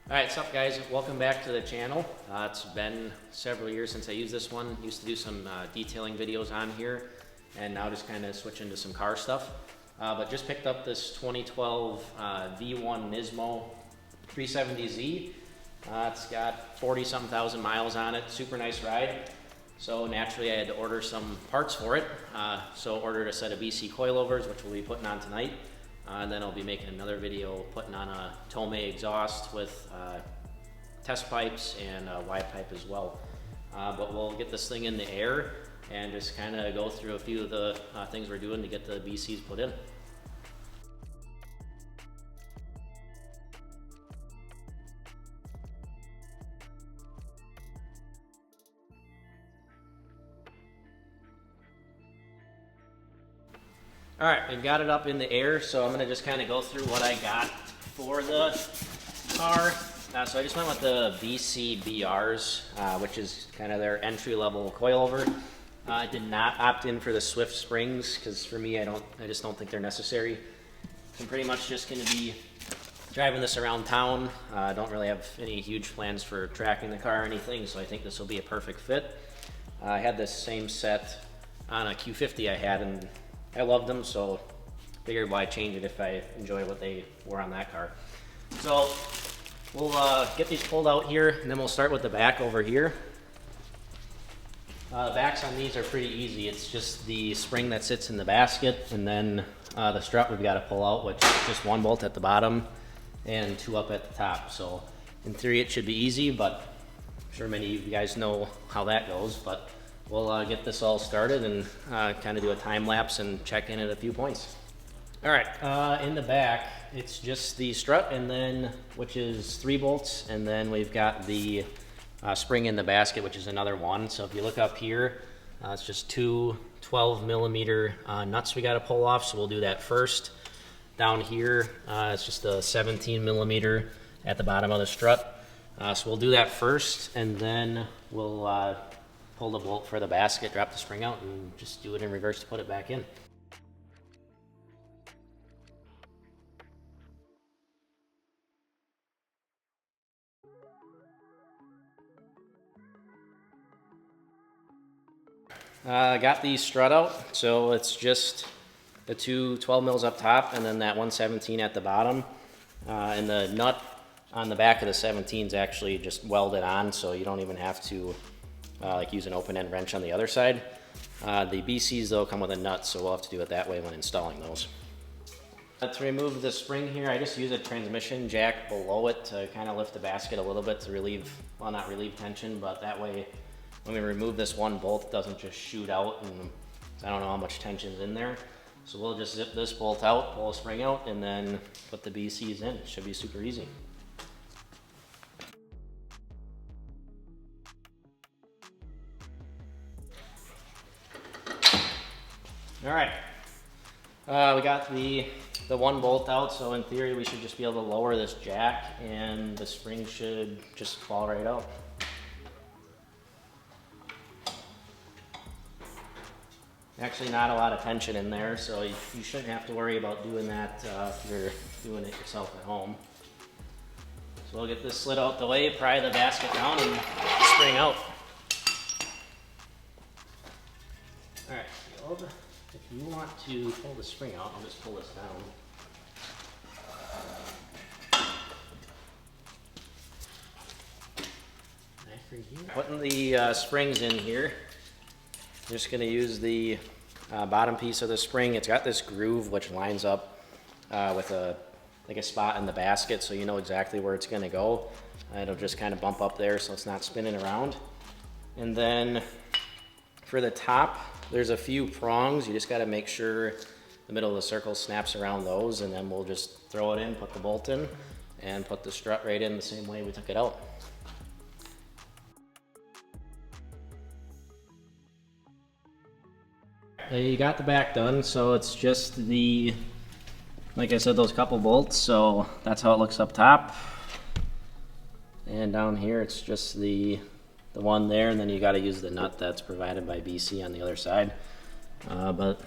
Alright, what's up guys? Welcome back to the channel. It's been several years since I used this one. Used to do some detailing videos on here, and now just kind of switch into some car stuff. But just picked up this 2012 V1 Nismo 370Z. It's got 40-something thousand miles on it. Super nice ride. So naturally I had to order some parts for it. So ordered a set of BC Coilovers, which we'll be putting on tonight. And then I'll be making another video putting on a Tomei Exhaust with test pipes and a Y pipe as well. But we'll get this thing in the air and just kind of go through a few of the things we're doing to get the BCs put in. All right, we've got it up in the air, so I'm gonna just kind of go through what I got for the car. So I just went with the BC BRs, which is kind of their entry-level coilover. I did not opt in for the Swift springs because for me, I just don't think they're necessary. I'm pretty much just gonna be driving this around town. I don't really have any huge plans for tracking the car or anything, so I think this will be a perfect fit. I had this same set on a Q50 I had, and I loved them, so figured why change it if I enjoy what they were on that car. So we'll get these pulled out here, and then we'll start with the back over here. The backs on these are pretty easy. It's just the spring that sits in the basket, and then the strut we've got to pull out, which is just one bolt at the bottom and two up at the top. So in theory it should be easy, but I'm sure many of you guys know how that goes. But we'll get this all started and kind of do a time lapse and check in at a few points. All right, in the back, it's just the strut, and then which is 3 bolts, and then we've got the spring in the basket, which is another one. So if you look up here, it's just 2 12-millimeter nuts we got to pull off. So we'll do that first. Down here, it's just a 17-millimeter at the bottom of the strut. So we'll do that first, and then we'll pull the bolt for the basket, drop the spring out, and just do it in reverse to put it back in. Got the strut out, so it's just the 2 12 mils up top and then that 117 at the bottom. And the nut on the back of the 17 is actually just welded on, so you don't even have to like use an open end wrench on the other side. The BCs though come with a nut, so we'll have to do it that way when installing those. To remove the spring here, I just use a transmission jack below it to kind of lift the basket a little bit to relieve, well, not relieve tension, but that way when we remove this one bolt, it doesn't just shoot out, and I don't know how much tension's in there. So we'll just zip this bolt out, pull the spring out, and then put the BCs in. It should be super easy. All right, we got the one bolt out, so in theory we should just be able to lower this jack and the spring should just fall right out. Actually not a lot of tension in there, so you shouldn't have to worry about doing that if you're doing it yourself at home. So we'll get this slid out the way, pry the basket down, and spring out. All right, if you want to pull the spring out, I'll just pull this down. Putting the springs in here, I'm just going to use the bottom piece of the spring. It's got this groove which lines up with a spot in the basket, so you know exactly where it's going to go. It'll just kind of bump up there so it's not spinning around. And then for the top, there's a few prongs. You just got to make sure the middle of the circle snaps around those, and then we'll just throw it in, put the bolt in, and put the strut right in the same way we took it out. You got the back done, so it's just the, like I said, those couple bolts, so that's how it looks up top. And down here it's just the one there, and then you got to use the nut that's provided by BC on the other side. But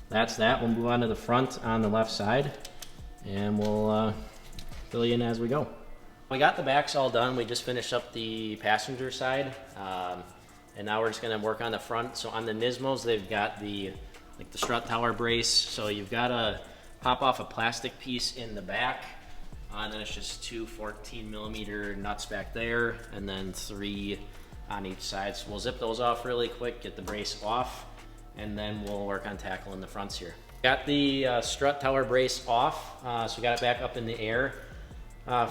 that's that. We'll move on to the front on the left side, and we'll fill you in as we go. We got the backs all done. We just finished up the passenger side, and now we're just gonna work on the front. So on the Nismos, they've got the strut tower brace. So you've got to pop off a plastic piece in the back, and then it's just two 14mm nuts back there, and then 3 on each side. So we'll zip those off really quick, get the brace off, and then we'll work on tackling the fronts here. Got the strut tower brace off, so we got it back up in the air.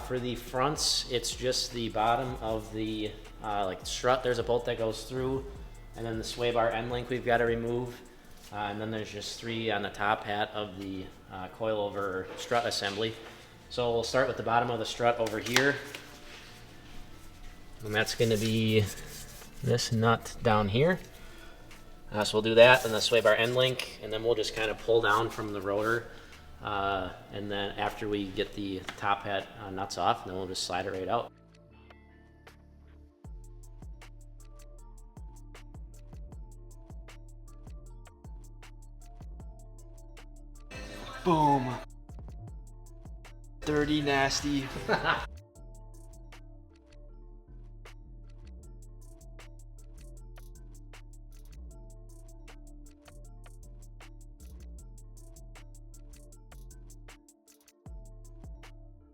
For the fronts, it's just the bottom of the strut. There's a bolt that goes through, and then the sway bar end link we've got to remove. And then there's just 3 on the top hat of the coilover strut assembly. So we'll start with the bottom of the strut over here. And that's going to be this nut down here. So we'll do that, and the sway bar end link, and then we'll just kind of pull down from the rotor. And then after we get the top hat nuts off, then we'll just slide it right out. Boom. Dirty, nasty.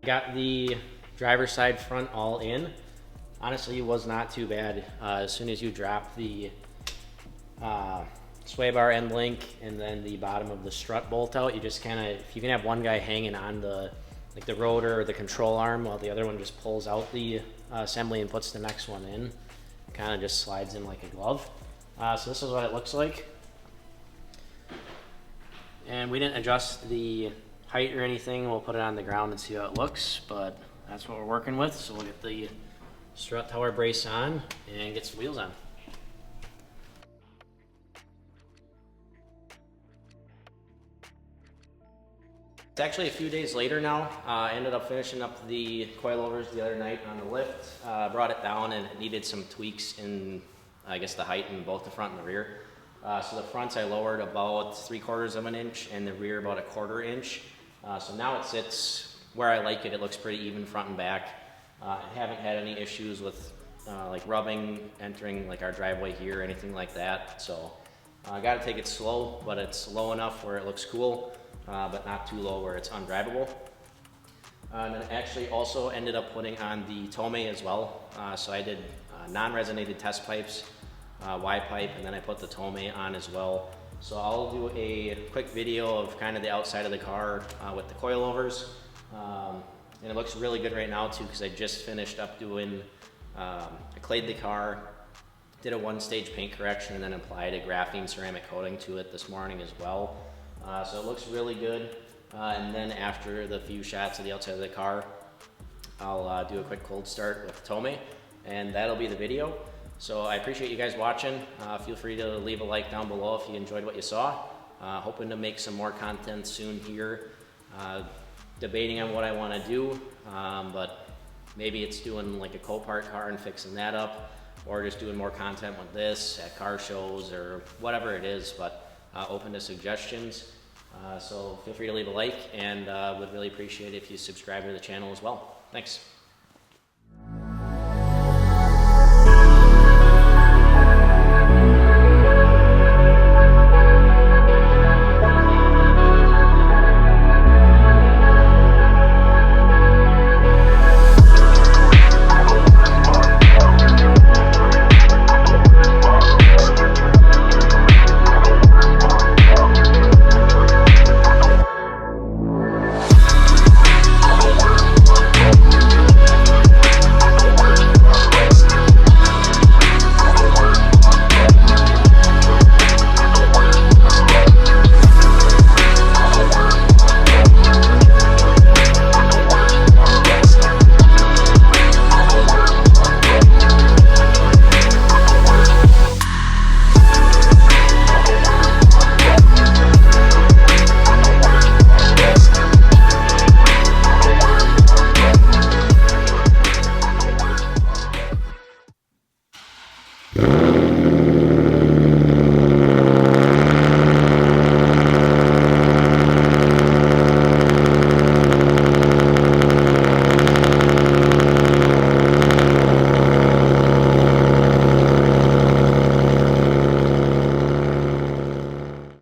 Got the driver's side front all in. Honestly, it was not too bad. As soon as you drop the sway bar end link and then the bottom of the strut bolt out, you just kind of, if you can have one guy hanging on the rotor or the control arm while the other one just pulls out the assembly and puts the next one in, it kind of just slides in like a glove. So this is what it looks like. And we didn't adjust the height or anything. We'll put it on the ground and see how it looks, but that's what we're working with. So we'll get the strut tower brace on and get some wheels on. It's actually a few days later now. I ended up finishing up the coilovers the other night on the lift. Brought it down, and it needed some tweaks in, I guess, the height in both the front and the rear. So the fronts I lowered about 3/4 of an inch, and the rear about 1/4 inch. So now it sits where I like it. It looks pretty even front and back. I haven't had any issues with like rubbing entering like our driveway here or anything like that. So I got to take it slow, but it's low enough where it looks cool, but not too low where it's undrivable. And then actually also ended up putting on the Tomei as well. So I did non-resonated test pipes, Y pipe, and then I put the Tomei on as well. So I'll do a quick video of kind of the outside of the car with the coilovers. And it looks really good right now too, because I just finished up doing, I clayed the car, did a 1-stage paint correction, and then applied a graphene ceramic coating to it this morning as well. So it looks really good. And then after the few shots of the outside of the car, I'll do a quick cold start with Tomei, and that'll be the video. So I appreciate you guys watching. Feel free to leave a like down below if you enjoyed what you saw. Hoping to make some more content soon here. Debating on what I want to do, but maybe it's doing like a Copart car and fixing that up, or just doing more content with this at car shows or whatever it is, but open to suggestions. So feel free to leave a like, and would really appreciate it if you subscribe to the channel as well. Thanks.